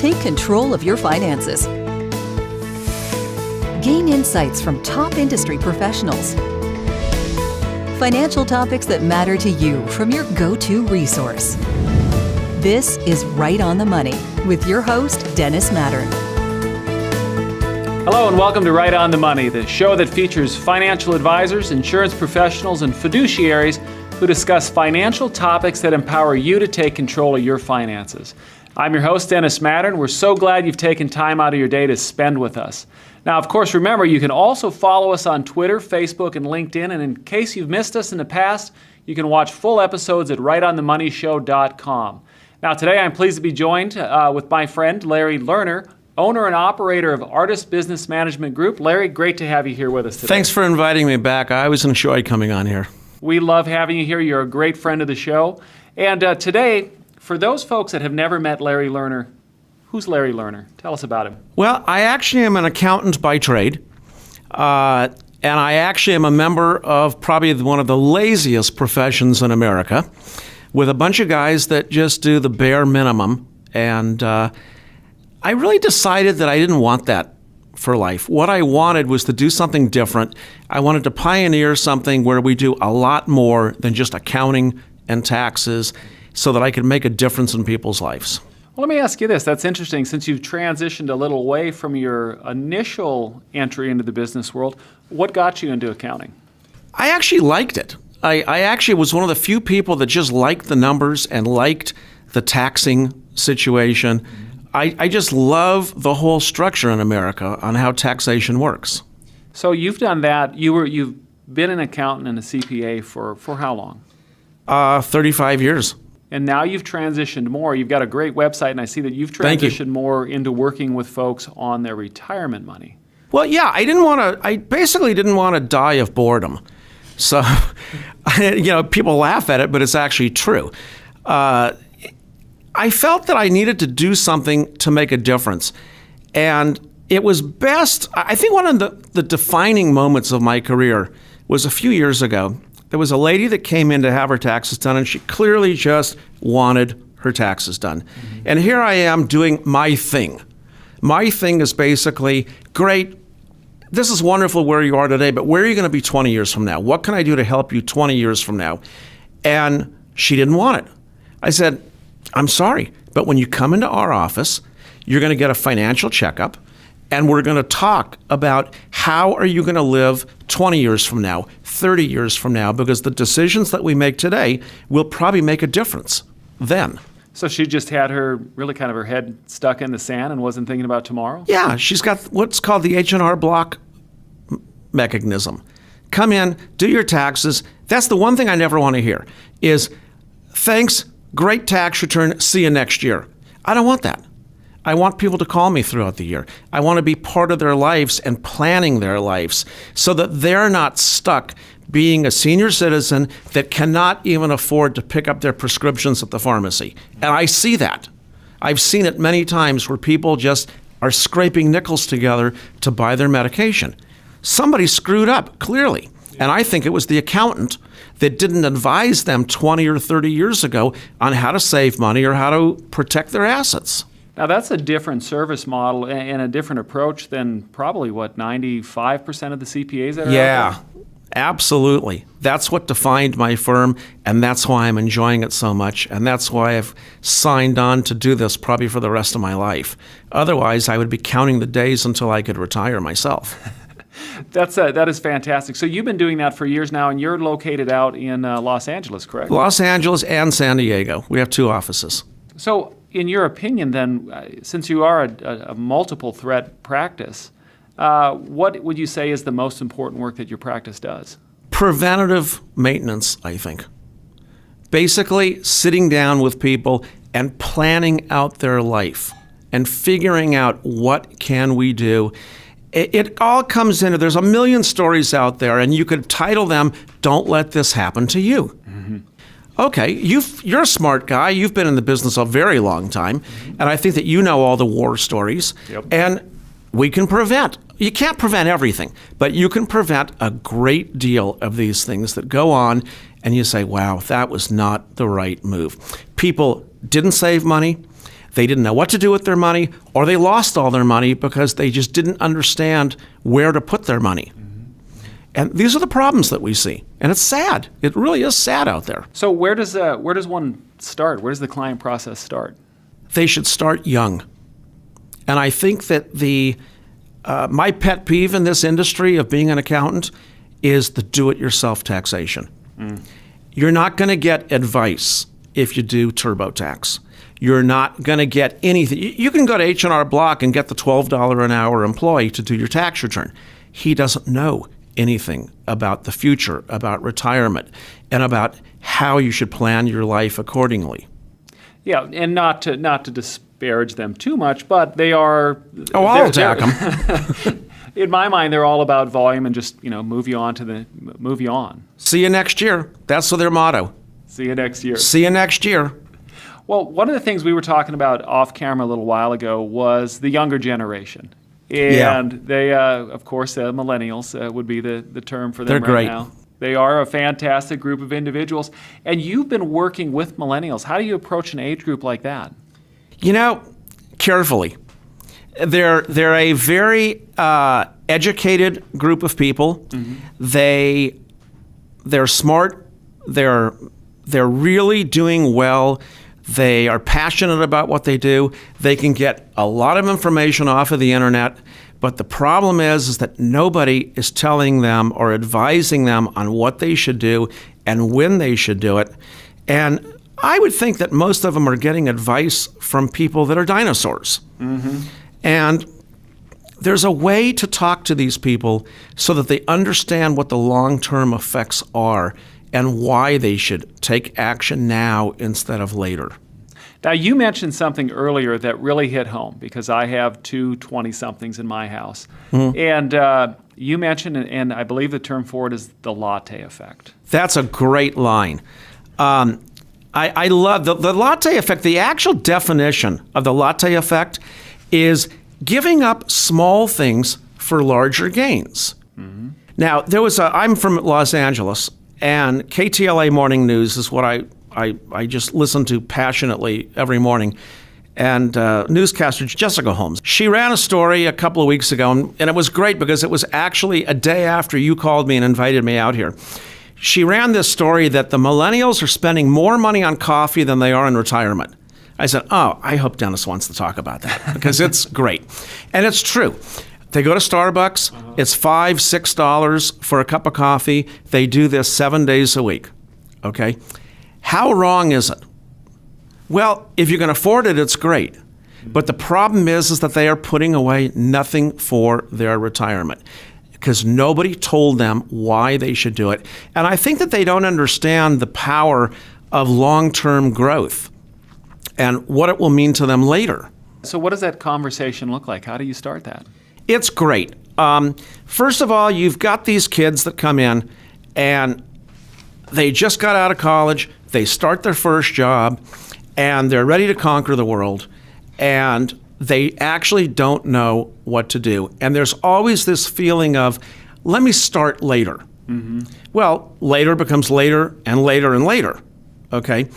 take control of your finances. Gain insights from top industry professionals. Financial topics that matter to you from your go-to resource. This is Right on the Money with your host, Dennis Mattern. Hello and welcome to Right on the Money, the show that features financial advisors, insurance professionals, and fiduciaries who discuss financial topics that empower you to take control of your finances. I'm your host, Dennis Mattern. We're so glad you've taken time out of your day to spend with us. Now, of course, remember, you can also follow us on Twitter, Facebook, and LinkedIn. And in case you've missed us in the past, you can watch full episodes at rightonthemoneyshow.com. Now, today I'm pleased to be joined with my friend, Larry Lerner, owner and operator of Artist Business Management Group. Larry, great to have you here with us today. Thanks for inviting me back. I always enjoy coming on here. We love having you here. You're a great friend of the show. And today, for those folks that have never met Larry Lerner, who's Larry Lerner? Tell us about him. Well, I actually am an accountant by trade, and I actually am a member of probably one of the laziest professions in America, with a bunch of guys that just do the bare minimum. And I really decided that I didn't want that for life. What I wanted was to do something different. I wanted to pioneer something where we do a lot more than just accounting and taxes, so that I could make a difference in people's lives. Well, let me ask you this. That's interesting. Since you've transitioned a little away from your initial entry into the business world, what got you into accounting? I actually liked it. I actually was one of the few people that just liked the numbers and liked the taxing situation. I just love the whole structure in America on how taxation works. So you've done that. You've been an accountant and a CPA for how long? 35 years. And now you've transitioned more. You've got a great website, and I see that you've transitioned more into working with folks on their retirement money. Well, yeah, I basically didn't want to die of boredom. So, people laugh at it, but it's actually true. I felt that I needed to do something to make a difference. And it was best, I think one of the defining moments of my career was a few years ago. There was a lady that came in to have her taxes done, and she clearly just wanted her taxes done. Mm-hmm. And here I am doing my thing. My thing is basically, great, this is wonderful where you are today, but where are you going to be 20 years from now? What can I do to help you 20 years from now? And she didn't want it. I said, I'm sorry, but when you come into our office, you're going to get a financial checkup, and we're going to talk about how are you going to live 20 years from now, 30 years from now, because the decisions that we make today will probably make a difference then. So she just had her head stuck in the sand and wasn't thinking about tomorrow? Yeah, she's got what's called the H&R Block mechanism. Come in, do your taxes. That's the one thing I never want to hear is, thanks, great tax return, see you next year. I don't want that. I want people to call me throughout the year. I want to be part of their lives and planning their lives so that they're not stuck being a senior citizen that cannot even afford to pick up their prescriptions at the pharmacy. And I see that. I've seen it many times where people just are scraping nickels together to buy their medication. Somebody screwed up, clearly. And I think it was the accountant that didn't advise them 20 or 30 years ago on how to save money or how to protect their assets. Now, that's a different service model and a different approach than probably, 95% of the CPAs that are out there? Yeah, absolutely. That's what defined my firm, and that's why I'm enjoying it so much, and that's why I've signed on to do this probably for the rest of my life. Otherwise, I would be counting the days until I could retire myself. That is fantastic. So you've been doing that for years now, and you're located out in Los Angeles, correct? Los Angeles and San Diego. We have 2 offices. So in your opinion then, since you are a multiple threat practice, what would you say is the most important work that your practice does? Preventative maintenance, I think. Basically, sitting down with people and planning out their life and figuring out what can we do. It all comes into, there's a million stories out there, and you could title them, Don't Let This Happen to You. Mm-hmm. Okay, you're a smart guy. You've been in the business a very long time, and I think that you know all the war stories. Yep. And we can prevent. You can't prevent everything, but you can prevent a great deal of these things that go on, and you say, wow, that was not the right move. People didn't save money. they didn't know what to do with their money, or they lost all their money because they just didn't understand where to put their money. And these are the problems that we see. And it's sad. It really is sad out there. So where does one start? Where does the client process start? They should start young. And I think that my pet peeve in this industry of being an accountant is the do-it-yourself taxation. You're not going to get advice if you do TurboTax. You're not going to get anything. You can go to H&R Block and get the $12 an hour employee to do your tax return. He doesn't know anything about the future, about retirement, and about how you should plan your life accordingly. Yeah, and not to disparage them too much, but they are. Oh, I'll attack them. In my mind, they're all about volume and just move you on. See you next year. That's their motto. See you next year. See you next year. Well, one of the things we were talking about off camera a little while ago was the younger generation. And they, of course, millennials would be the term for them. They're great. Now. They are a fantastic group of individuals. And you've been working with millennials. How do you approach an age group like that? Carefully. They're a very educated group of people. They're smart. They're really doing well. They are passionate about what they do. They can get a lot of information off of the internet, but the problem is that nobody is telling them or advising them on what they should do and when they should do it. And I would think that most of them are getting advice from people that are dinosaurs. And there's a way to talk to these people so that they understand what the long-term effects are and why they should take action now instead of later. Now, you mentioned something earlier that really hit home because I have two 20-somethings in my house. And you mentioned, and I believe the term for it is the latte effect. That's a great line. I love the latte effect. The actual definition of the latte effect is giving up small things for larger gains. Now, I'm from Los Angeles, and KTLA Morning News is what I just listen to passionately every morning. And newscaster Jessica Holmes, she ran a story a couple of weeks ago, and it was great because it was actually a day after you called me and invited me out here. She ran this story that the millennials are spending more money on coffee than they are in retirement. I said, I hope Dennis wants to talk about that because it's great. And it's true. They go to Starbucks. It's $5, $6 for a cup of coffee. They do this 7 days a week. Okay? How wrong is it? Well, if you can afford it, it's great. But the problem is that they are putting away nothing for their retirement because nobody told them why they should do it. And I think that they don't understand the power of long-term growth and what it will mean to them later. So what does that conversation look like? How do you start that? It's great. First of all, you've got these kids that come in and they just got out of college, they start their first job, and they're ready to conquer the world, and they actually don't know what to do. And there's always this feeling of, let me start later. Well, later becomes later and later and later, okay?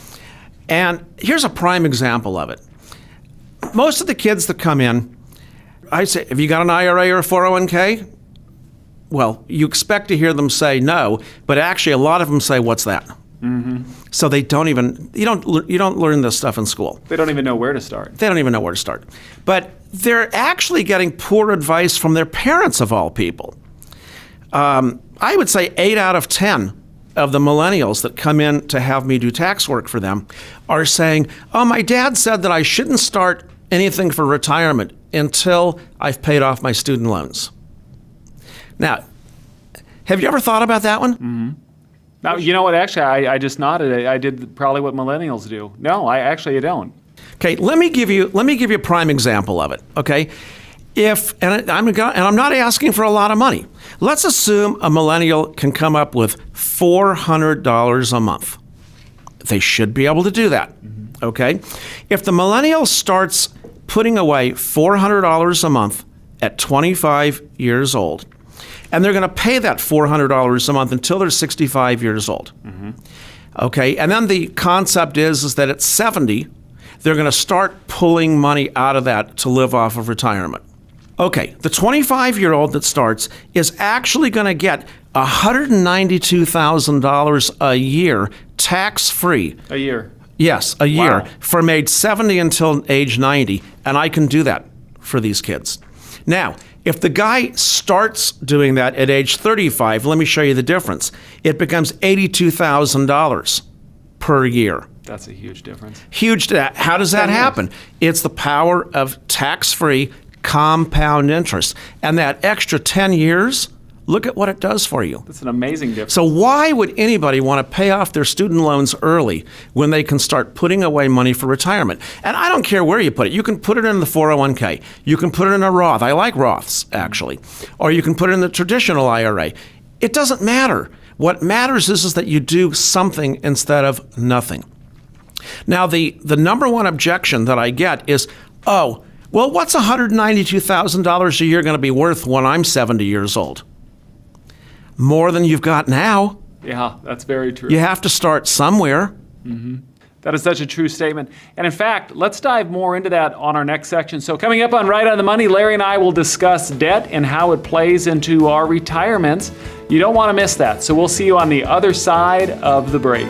And here's a prime example of it. Most of the kids that come in, I say, have you got an IRA or a 401k? Well, you expect to hear them say no, but actually a lot of them say, what's that? So they don't even, you don't learn this stuff in school. They don't even know where to start. They don't even know where to start. But they're actually getting poor advice from their parents of all people. I would say 8 out of 10 of the millennials that come in to have me do tax work for them are saying, my dad said that I shouldn't start anything for retirement until I've paid off my student loans. Now, have you ever thought about that one? Now, you know what? Actually, I just nodded. I did probably what millennials do. No, I don't. Okay, let me give you a prime example of it. Okay, I'm not asking for a lot of money. Let's assume a millennial can come up with $400 a month. They should be able to do that. Okay, if the millennial starts putting away $400 a month at 25 years old, and they're going to pay that $400 a month until they're 65 years old. Okay, and then the concept is that at 70, they're going to start pulling money out of that to live off of retirement. Okay, the 25-year-old that starts is actually going to get $192,000 a year tax-free. A year? Yes, a year, Wow. from age 70 until age 90, and I can do that for these kids. Now, if the guy starts doing that at age 35, let me show you the difference. It becomes $82,000 per year. That's a huge difference. Huge. How does that happen? It's the power of tax-free compound interest. And that extra 10 years, look at what it does for you. That's an amazing difference. So why would anybody want to pay off their student loans early when they can start putting away money for retirement? And I don't care where you put it. You can put it in the 401k. You can put it in a Roth. I like Roths, actually. Or you can put it in the traditional IRA. It doesn't matter. What matters is that you do something instead of nothing. Now, the number one objection that I get is, oh, well, what's $192,000 a year going to be worth when I'm 70 years old? More than you've got now. Yeah, that's very true. You have to start somewhere. That is such a true statement. And in fact, let's dive more into that on our next section. So coming up on Right on the Money, Larry and I will discuss debt and how it plays into our retirements. You don't want to miss that. So we'll see you on the other side of the break.